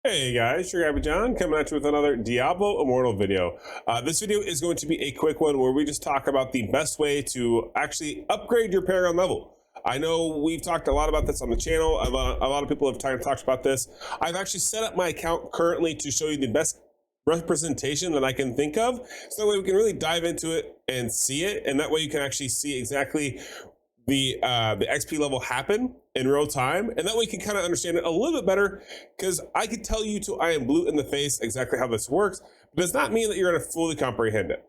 Hey guys, your guy John coming at you with another Diablo Immortal video. This video is going to be a quick one where we just talk about the best way to actually upgrade your Paragon level. I know we've talked a lot about this on the channel. A lot of people have talked about this. I've actually set up my account currently to show you the best representation that I can think of. So that way we can really dive into it and see it. And that way you can actually see exactly the XP level happen in real time, and that way you can kind of understand it a little bit better, because I could tell you till I am blue in the face exactly how this works, but does not mean that you're going to fully comprehend it.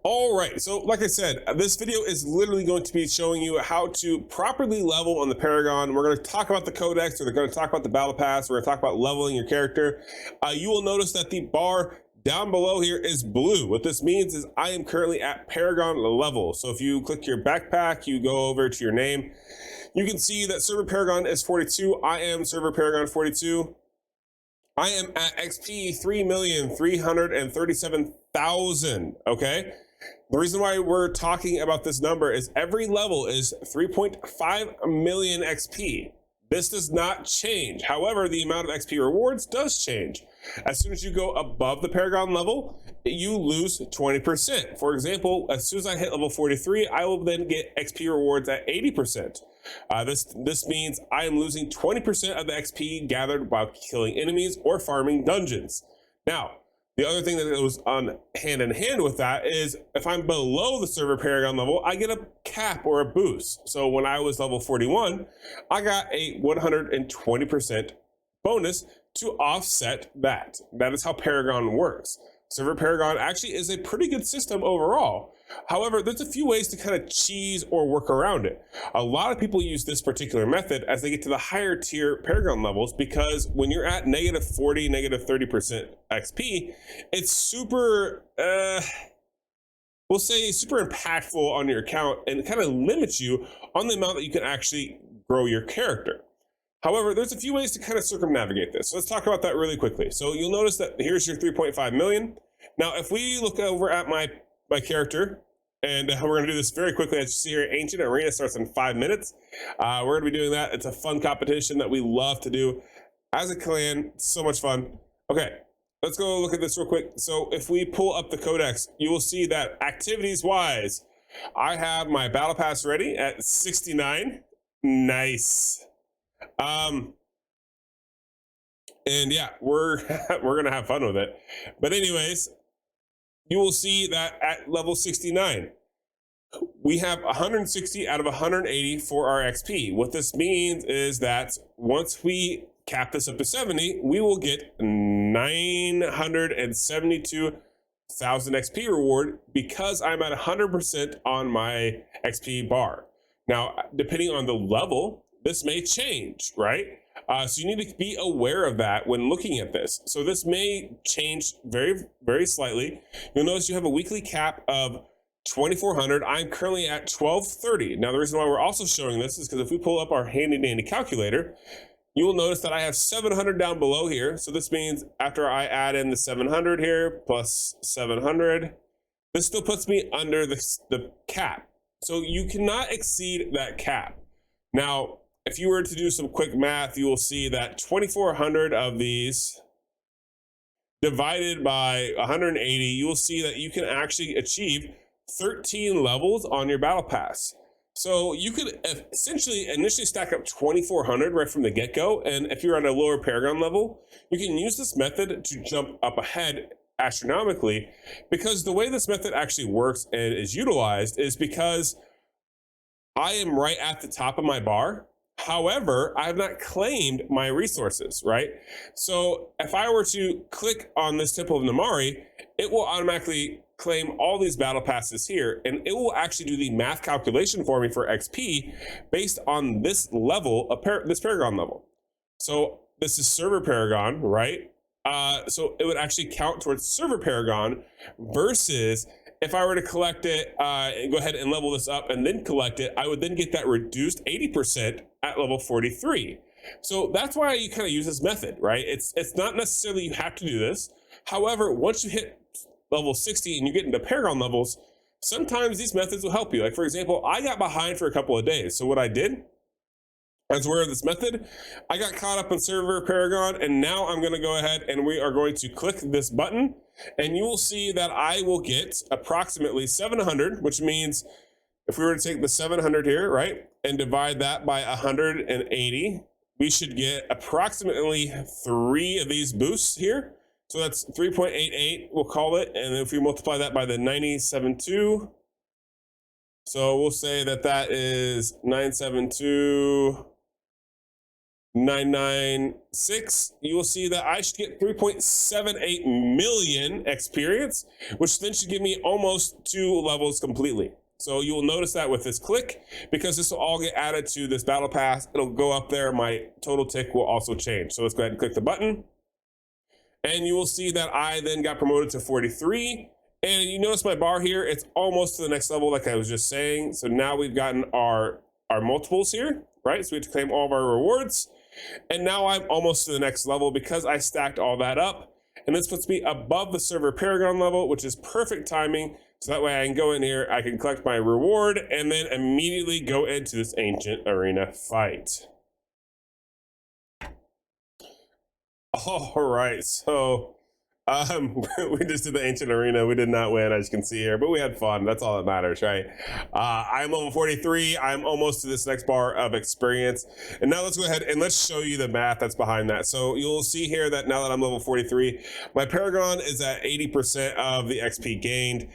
All right, so like I said, this video is literally going to be showing you how to properly level on the Paragon. We're going to talk about the Codex, we're going to talk about the Battle Pass, we're going to talk about leveling your character. You will notice that the bar down below here is blue. What this means is I am currently at Paragon level. So if you click your backpack, you go over to your name, you can see that server Paragon is 42. I am server Paragon 42. I am at XP 3,337,000, okay? The reason why we're talking about this number is every level is 3.5 million XP. This does not change. However, the amount of XP rewards does change. As soon as you go above the Paragon level, you lose 20%. For example, as soon as I hit level 43, I will then get XP rewards at 80%. This means I am losing 20% of the XP gathered while killing enemies or farming dungeons. Now, the other thing that goes on hand in hand with that is if I'm below the server Paragon level, I get a cap or a boost. So when I was level 41, I got a 120% bonus to offset that. That is how Paragon works. Server Paragon actually is a pretty good system overall. However, there's a few ways to kind of cheese or work around it. A lot of people use this particular method as they get to the higher tier Paragon levels, because when you're at negative 40, negative 30% XP, it's super, we'll say super impactful on your account, and it kind of limits you on the amount that you can actually grow your character. However, there's a few ways to kind of circumnavigate this. So let's talk about that really quickly. So you'll notice that here's your 3.5 million. Now, if we look over at my character, and we're going to do this very quickly. As you see here, Ancient Arena starts in 5 minutes. We're going to be doing that. It's a fun competition that we love to do as a clan. So much fun. Okay, let's go look at this real quick. So if we pull up the Codex, you will see that activities-wise, I have my Battle Pass ready at 69. Nice. And yeah, we're gonna have fun with it. But anyways, you will see that at level 69, we have 160 out of 180 for our XP. What this means is that once we cap this up to 70, we will get 972,000 XP reward, because I'm at 100% on my XP bar. Now, depending on the level, this may change, right? So you need to be aware of that when looking at this. So this may change very, very slightly. You'll notice you have a weekly cap of 2,400. I'm currently at 1,230. Now, the reason why we're also showing this is because if we pull up our handy dandy calculator, you will notice that I have 700 down below here. So this means after I add in the 700 here plus 700, this still puts me under the cap. So you cannot exceed that cap. Now, if you were to do some quick math, you will see that 2,400 of these divided by 180, you will see that you can actually achieve 13 levels on your Battle Pass. So you could essentially initially stack up 2,400 right from the get-go, and if you're on a lower Paragon level, you can use this method to jump up ahead astronomically, because the way this method actually works and is utilized is because I am right at the top of my bar. However, I have not claimed my resources, right? So if I were to click on this Temple of Namari, it will automatically claim all these battle passes here, and it will actually do the math calculation for me for XP based on this level, this Paragon level. So this is server Paragon, right? So it would actually count towards server Paragon, versus if I were to collect it and go ahead and level this up and then collect it, I would then get that reduced 80% at level 43. So that's why you kind of use this method, right? It's not necessarily you have to do this. However, once you hit level 60 and you get into Paragon levels, sometimes these methods will help you. Like for example, I got behind for a couple of days. So what I did, as aware of this method, I got caught up in server Paragon, and now I'm going to go ahead and we are going to click this button, and you will see that I will get approximately 700, which means if we were to take the 700 here, right, and divide that by 180, we should get approximately 3 of these boosts here. So that's 3.88, we'll call it. And if we multiply that by the 972, so we'll say that that is 972,996. You will see that I should get 3.78 million experience, which then should give me almost 2 levels completely. So you will notice that with this click, because this will all get added to this battle pass, it'll go up there. My total tick will also change. So let's go ahead and click the button. And you will see that I then got promoted to 43. And you notice my bar here, it's almost to the next level, like I was just saying. So now we've gotten our multiples here, right? So we have to claim all of our rewards. And now I'm almost to the next level because I stacked all that up. And this puts me above the server Paragon level, which is perfect timing. So that way I can go in here, I can collect my reward, and then immediately go into this ancient arena fight. All right, so we just did the ancient arena. We did not win, as you can see here, but we had fun. That's all that matters, right? I'm level 43. I'm almost to this next bar of experience. And now let's go ahead and let's show you the math that's behind that. So you'll see here that now that I'm level 43, my Paragon is at 80% of the XP gained.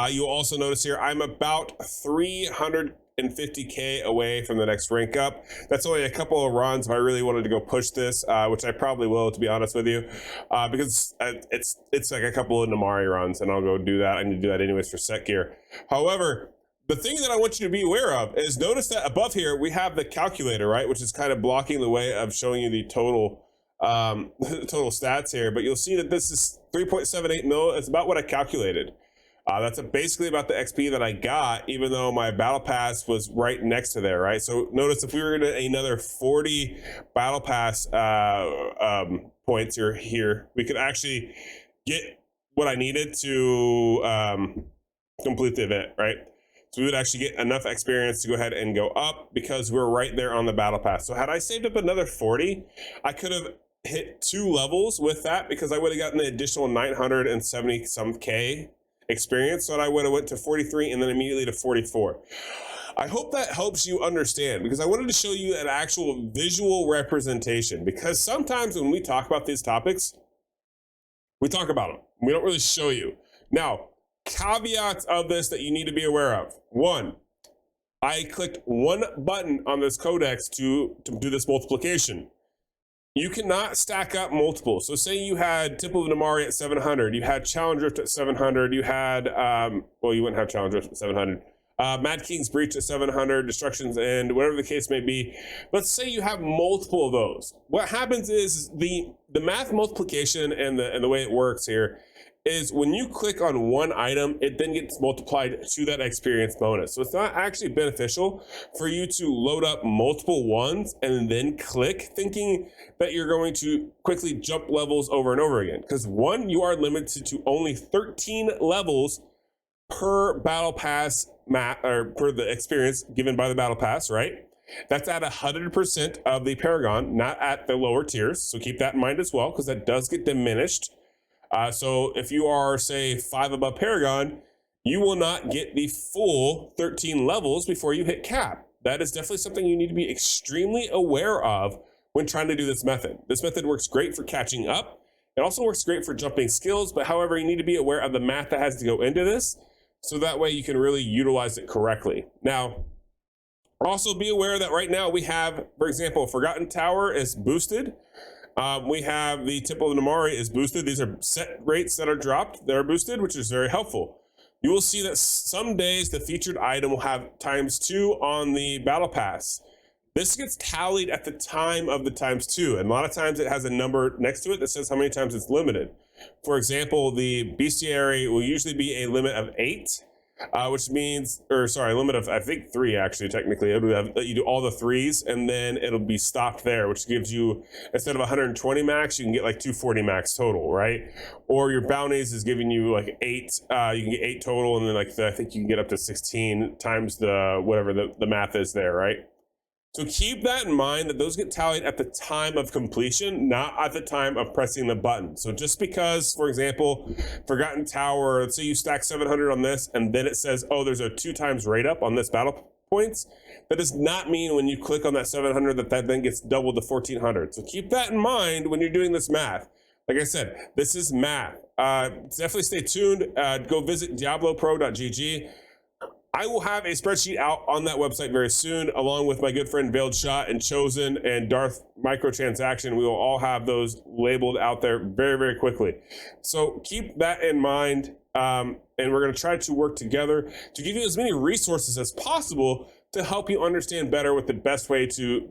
You'll also notice here, I'm about 350k away from the next rank up. That's only a couple of runs if I really wanted to go push this, which I probably will, to be honest with you, because it's like a couple of Namari runs, and I'll go do that. I need to do that anyways for set gear. However, the thing that I want you to be aware of is notice that above here we have the calculator, right, which is kind of blocking the way of showing you the total total stats here. But you'll see that this is 3.78 mil. It's about what I calculated. That's basically about the XP that I got, even though my battle pass was right next to there, right? So notice if we were gonna another 40 battle pass points here, we could actually get what I needed to complete the event, right? So we would actually get enough experience to go ahead and go up because we're right there on the battle pass. So had I saved up another 40, I could have hit 2 levels with that, because I would have gotten the additional 970 some K experience. So I would have went to 43 and then immediately to 44. I hope that helps you understand, because I wanted to show you an actual visual representation, because sometimes when we talk about these topics, we talk about them. We don't really show you. Now, caveats of this that you need to be aware of. 1, I clicked 1 button on this codex to do this multiplication. You cannot stack up multiples. So say you had Temple of Namari at 700, you had Challenge Rift at 700, you had, well, you wouldn't have Challenge Rift at 700. Mad King's Breach at 700, Destruction's End, whatever the case may be. Let's say you have multiple of those. What happens is the math multiplication and the way it works here is when you click on one item, it then gets multiplied to that experience bonus. So it's not actually beneficial for you to load up multiple ones and then click thinking that you're going to quickly jump levels over and over again. Because 1, you are limited to only 13 levels per battle pass map, or per the experience given by the battle pass, right? That's at 100% of the Paragon, not at the lower tiers. So keep that in mind as well, because that does get diminished. So if you are, say, 5 above Paragon, you will not get the full 13 levels before you hit cap. That is definitely something you need to be extremely aware of when trying to do this method. This method works great for catching up. It also works great for jumping skills, but however, you need to be aware of the math that has to go into this, so that way you can really utilize it correctly. Now, also be aware that right now we have, for example, Forgotten Tower is boosted. We have the Temple of Namari is boosted. These are set rates that are dropped. They're boosted, which is very helpful. You will see that some days the featured item will have ×2 on the battle pass. This gets tallied at the time of the ×2, and a lot of times it has a number next to it that says how many times it's limited. For example, the bestiary will usually be a limit of 8. which means, or sorry, limit of, I think 3 actually, technically. It'll have, you do all the 3s and then it'll be stopped there, which gives you, instead of 120 max, you can get like 240 max total, right? Or your bounties is giving you like 8, you can get 8 total, and then like I think you can get up to 16 times the, whatever the math is there, right? So keep that in mind, that those get tallied at the time of completion, not at the time of pressing the button. So just because, for example, Forgotten Tower, let's say you stack 700 on this, and then it says, oh, there's a 2 times rate up on this battle points, that does not mean when you click on that 700 that then gets doubled to 1400. So keep that in mind when you're doing this math. Like I said, this is math. Definitely stay tuned. Go visit diablopro.gg. I will have a spreadsheet out on that website very soon, along with my good friend Veiled Shot and Chosen and Darth Microtransaction. We will all have those labeled out there very, very quickly. So keep that in mind, and we're going to try to work together to give you as many resources as possible to help you understand better what the best way to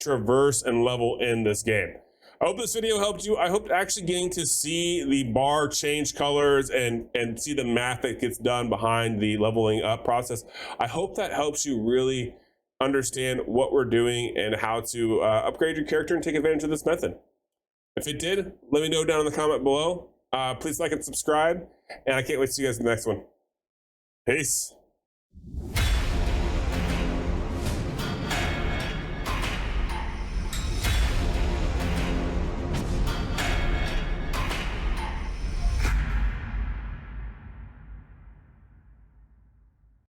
traverse and level in this game. I hope this video helped you. I hope actually getting to see the bar change colors and see the math that gets done behind the leveling up process. I hope that helps you really understand what we're doing and how to upgrade your character and take advantage of this method. If it did, let me know down in the comment below. Please like and subscribe, and I can't wait to see you guys in the next one. Peace.